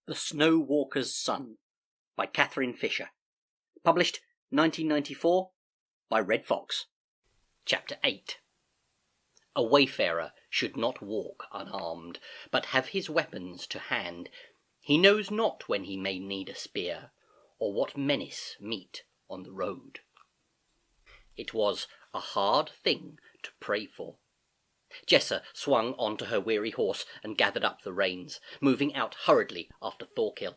The Snow Walker's Son by Catherine Fisher. Published 1994 by Red Fox. Chapter 8. A wayfarer should not walk unarmed, but have his weapons to hand. He knows not when he may need a spear, or what menace meet on the road. It was a hard thing to pray for. Jessa swung on to her weary horse and gathered up the reins, moving out hurriedly after Thorkill.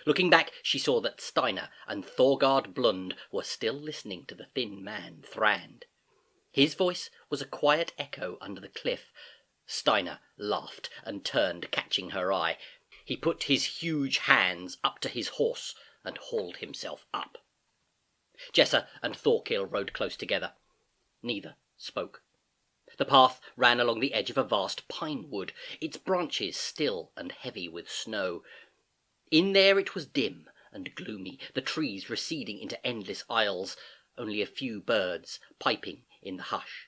Looking back, she saw that Steiner and Thorgard Blund were still listening to the thin man Thrand. His voice was a quiet echo under the cliff. Steiner laughed and turned, catching her eye. He put his huge hands up to his horse and hauled himself up. Jessa and Thorkill rode close together. Neither spoke. The path ran along the edge of a vast pine wood, its branches still and heavy with snow. In there it was dim and gloomy, the trees receding into endless aisles, only a few birds piping in the hush.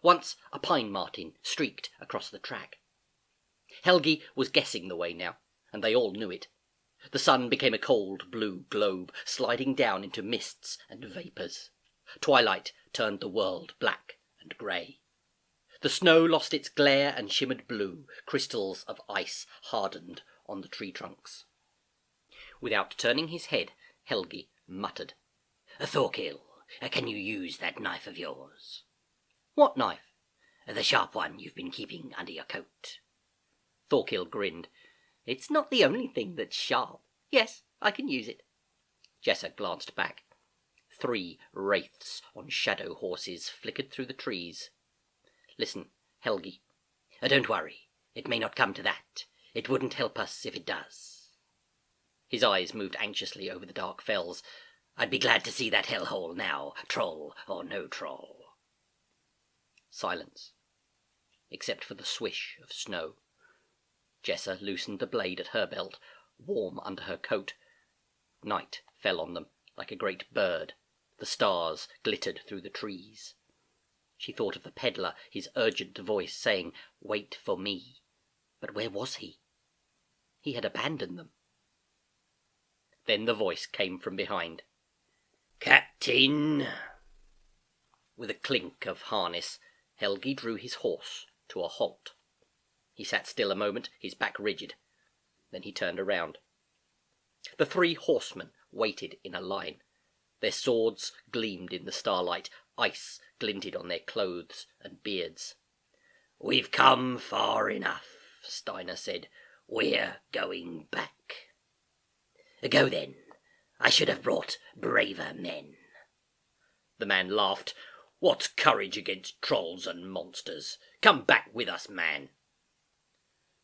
Once a pine marten streaked across the track. Helgi was guessing the way now, and they all knew it. The sun became a cold blue globe, sliding down into mists and vapours. Twilight turned the world black and grey. The snow lost its glare and shimmered blue, crystals of ice hardened on the tree trunks. Without turning his head, Helgi muttered, "Thorkill, can you use that knife of yours?" "What knife?" "The sharp one you've been keeping under your coat." Thorkill grinned. "It's not the only thing that's sharp. Yes, I can use it." Jessa glanced back. 3 wraiths on shadow horses flickered through the trees. "Listen, Helgi." "Don't worry. It may not come to that. It wouldn't help us if it does." His eyes moved anxiously over the dark fells. "I'd be glad to see that hellhole now, troll or no troll." Silence, except for the swish of snow. Jessa loosened the blade at her belt, warm under her coat. Night fell on them like a great bird. The stars glittered through the trees. She thought of the peddler, his urgent voice saying, "Wait for me." But where was he? He had abandoned them. Then the voice came from behind. "Captain!" With a clink of harness, Helgi drew his horse to a halt. He sat still a moment, his back rigid. Then he turned around. The 3 horsemen waited in a line. Their swords gleamed in the starlight. Ice glinted on their clothes and beards. "We've come far enough," Steiner said. "We're going back." "Go then. I should have brought braver men." The man laughed. "What's courage against trolls and monsters? Come back with us, man."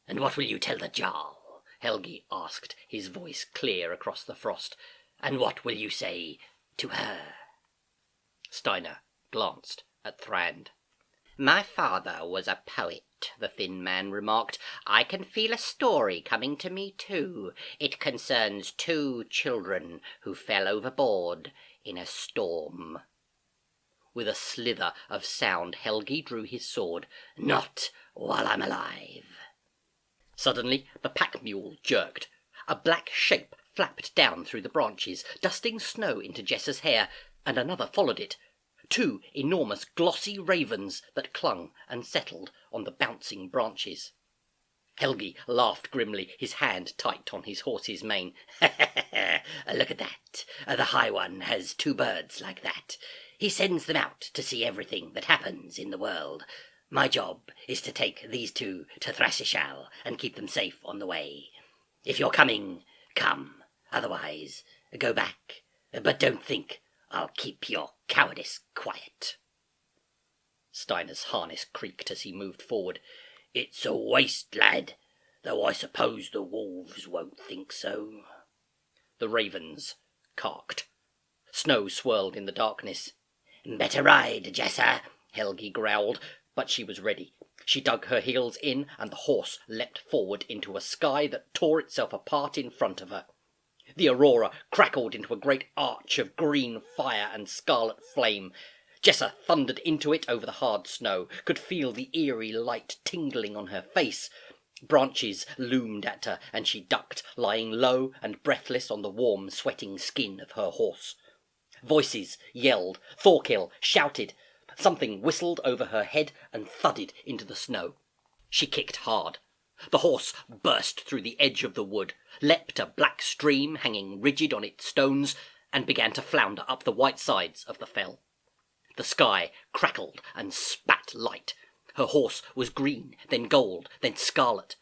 "And what will you tell the Jarl?" Helgi asked, his voice clear across the frost. "And what will you say to her?" Steiner glanced at Thrand. "My father was a poet," the thin man remarked. "I can feel a story coming to me too. It concerns 2 children who fell overboard in a storm." With a slither of sound, Helgi drew his sword. "Not while I'm alive." Suddenly the pack mule jerked. A black shape flapped down through the branches, dusting snow into Jessa's hair, and another followed it. 2 enormous glossy ravens that clung and settled on the bouncing branches. Helgi laughed grimly, his hand tight on his horse's mane. "Look at that. The High One has 2 birds like that. He sends them out to see everything that happens in the world. My job is to take these 2 to Thrasishal and keep them safe on the way. If you're coming, come. Otherwise, go back. But don't think I'll keep your cowardice quiet." Steiner's harness creaked as he moved forward. "It's a waste, lad, though I suppose the wolves won't think so." The ravens carked. Snow swirled in the darkness. "Better ride, Jessa," Helgi growled, but she was ready. She dug her heels in, and the horse leapt forward into a sky that tore itself apart in front of her. The aurora crackled into a great arch of green fire and scarlet flame. Jessa thundered into it over the hard snow, could feel the eerie light tingling on her face. Branches loomed at her, and she ducked, lying low and breathless on the warm, sweating skin of her horse. Voices yelled, Thorkill shouted. Something whistled over her head and thudded into the snow. She kicked hard. The horse burst through the edge of the wood, leapt a black stream hanging rigid on its stones, and began to flounder up the white sides of the fell. The sky crackled and spat light. Her horse was green, then gold, then scarlet.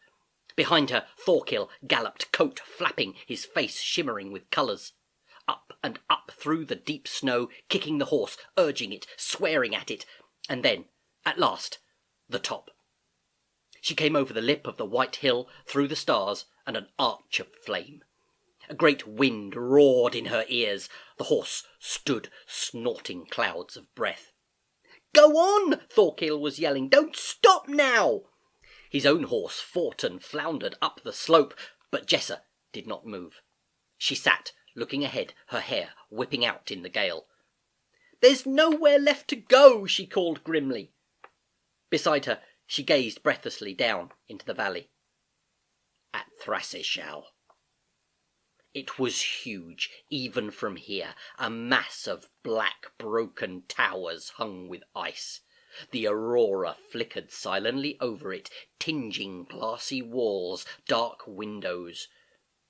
Behind her, Thorkill galloped, coat flapping, his face shimmering with colours. Up and up through the deep snow, kicking the horse, urging it, swearing at it, and then, at last, the top. She came over the lip of the white hill, through the stars, and an arch of flame. A great wind roared in her ears. The horse stood, snorting clouds of breath. "Go on!" Thorkill was yelling. "Don't stop now!" His own horse fought and floundered up the slope, but Jessa did not move. She sat, looking ahead, her hair whipping out in the gale. "There's nowhere left to go," she called grimly. Beside her, she gazed breathlessly down into the valley. At Thraseshall. It was huge, even from here, a mass of black, broken towers hung with ice. The aurora flickered silently over it, tinging glassy walls, dark windows.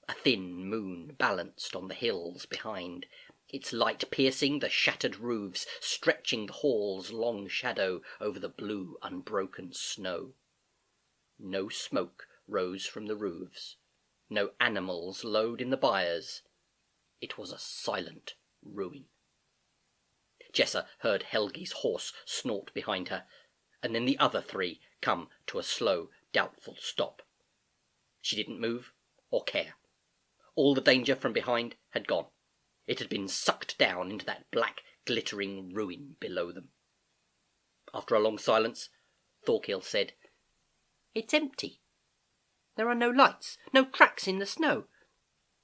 A thin moon balanced on the hills behind, its light piercing the shattered roofs, stretching the hall's long shadow over the blue, unbroken snow. No smoke rose from the roofs. No animals lowed in the byres. It was a silent ruin. Jessa heard Helgi's horse snort behind her, and then the other three come to a slow, doubtful stop. She didn't move or care. All the danger from behind had gone. It had been sucked down into that black, glittering ruin below them. After a long silence, Thorkill said, "It's empty. There are no lights, no tracks in the snow.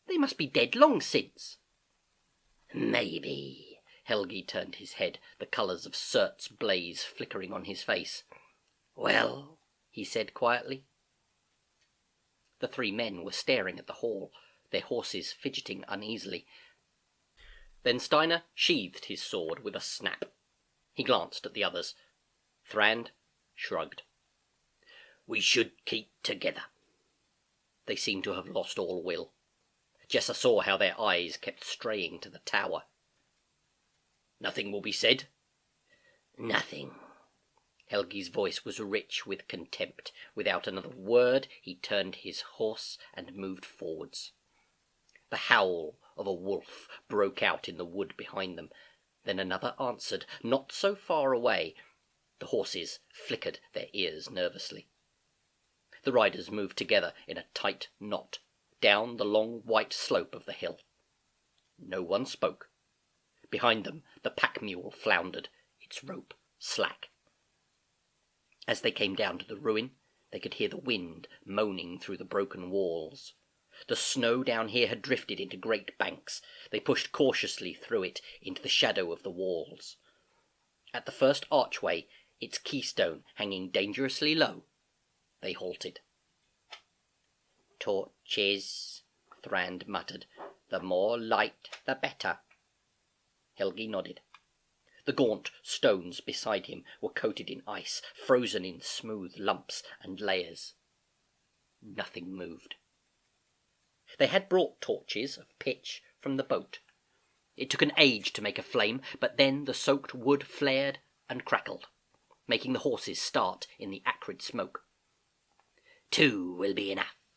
They must be dead long since." "Maybe." Helgi turned his head, the colours of Surt's blaze flickering on his face. "Well," he said quietly. The three men were staring at the hall, their horses fidgeting uneasily. Then Steiner sheathed his sword with a snap. He glanced at the others. Thrand shrugged. "We should keep together." They seemed to have lost all will. Jessa saw how their eyes kept straying to the tower. "Nothing will be said?" "Nothing." Helgi's voice was rich with contempt. Without another word, he turned his horse and moved forwards. The howl of a wolf broke out in the wood behind them. Then another answered, not so far away. The horses flickered their ears nervously. The riders moved together in a tight knot, down the long white slope of the hill. No one spoke. Behind them the pack mule floundered, its rope slack. As they came down to the ruin, they could hear the wind moaning through the broken walls. The snow down here had drifted into great banks. They pushed cautiously through it into the shadow of the walls. At the first archway, its keystone hanging dangerously low, they halted. "Torches," Thrand muttered. "The more light, the better." Helgi nodded. The gaunt stones beside him were coated in ice, frozen in smooth lumps and layers. Nothing moved. They had brought torches of pitch from the boat. It took an age to make a flame, but then the soaked wood flared and crackled, making the horses start in the acrid smoke. "2 will be enough,"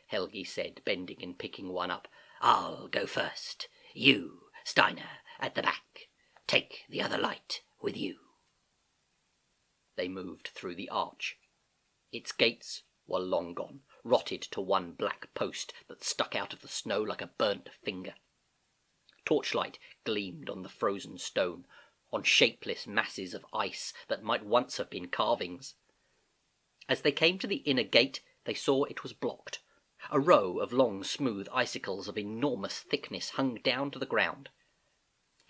Helgi said, bending and picking one up. "I'll go first. You, Steiner, at the back. Take the other light with you." They moved through the arch. Its gates were long gone, rotted to one black post that stuck out of the snow like a burnt finger. Torchlight gleamed on the frozen stone, on shapeless masses of ice that might once have been carvings. As they came to the inner gate, they saw it was blocked. A row of long, smooth icicles of enormous thickness hung down to the ground.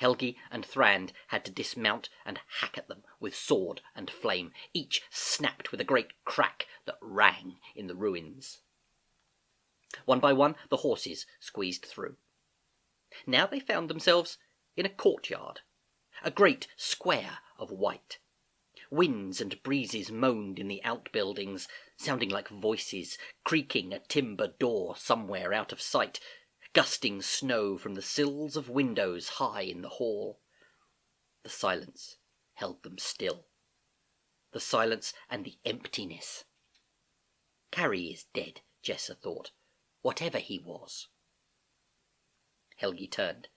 Helgi and Thrand had to dismount and hack at them with sword and flame. Each snapped with a great crack that rang in the ruins. One by one, the horses squeezed through. Now they found themselves in a courtyard, a great square of white. Winds and breezes moaned in the outbuildings, sounding like voices, creaking a timber door somewhere out of sight, gusting snow from the sills of windows high in the hall. The silence held them still. The silence and the emptiness. Carrie is dead, Jessa thought, whatever he was. Helgi turned.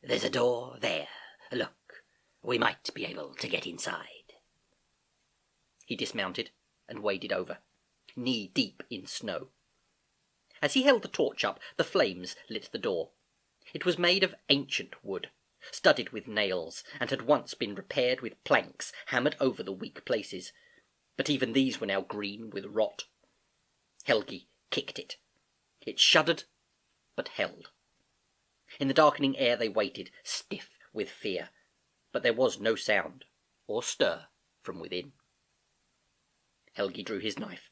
There's a door there. Look, we might be able to get inside. He dismounted and waded over, knee-deep in snow. As he held the torch up, the flames lit the door. It was made of ancient wood, studded with nails, and had once been repaired with planks hammered over the weak places. But even these were now green with rot. Helgi kicked it. It shuddered, but held. In the darkening air they waited, stiff with fear, but there was no sound or stir from within. Helgi drew his knife.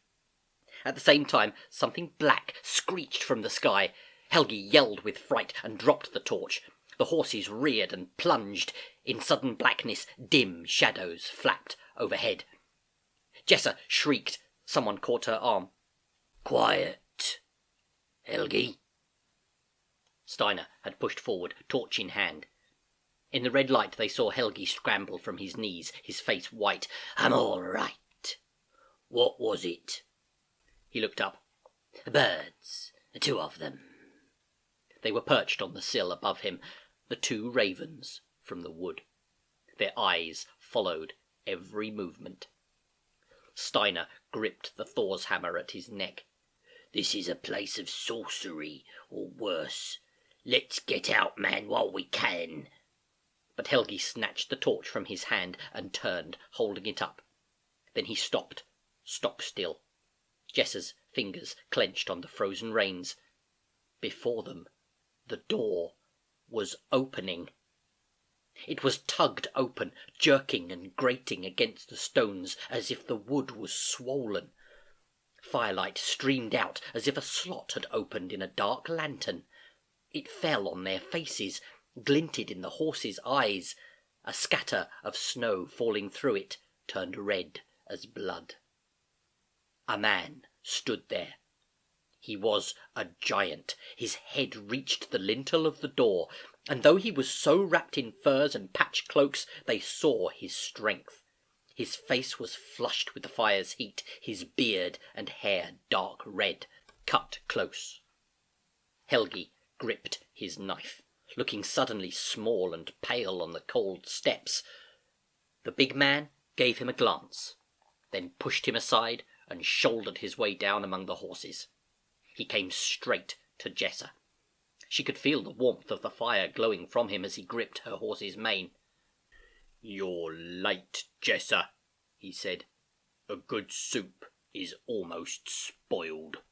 At the same time, something black screeched from the sky. Helgi yelled with fright and dropped the torch. The horses reared and plunged. In sudden blackness, dim shadows flapped overhead. Jessa shrieked. Someone caught her arm. Quiet, Helgi. Steiner had pushed forward, torch in hand. In the red light they saw Helgi scramble from his knees, his face white. I'm all right. What was it? He looked up. Birds, 2 of them. They were perched on the sill above him, the 2 ravens from the wood. Their eyes followed every movement. Steiner gripped the Thor's hammer at his neck. This is a place of sorcery, or worse. Let's get out, man, while we can. But Helgi snatched the torch from his hand and turned, holding it up. Then he stopped, stock still. Jessa's fingers clenched on the frozen reins. Before them, the door was opening. It was tugged open, jerking and grating against the stones as if the wood was swollen. Firelight streamed out as if a slot had opened in a dark lantern. It fell on their faces, glinted in the horses' eyes. A scatter of snow falling through it turned red as blood. A man stood there. He was a giant. His head reached the lintel of the door, and though he was so wrapped in furs and patch cloaks, they saw his strength. His face was flushed with the fire's heat, his beard and hair dark red, cut close. Helgi gripped his knife, looking suddenly small and pale on the cold steps. The big man gave him a glance, then pushed him aside and shouldered his way down among the horses. He came straight to Jessa. She could feel the warmth of the fire glowing from him as he gripped her horse's mane. "You're late, Jessa," he said. "A good soup is almost spoiled."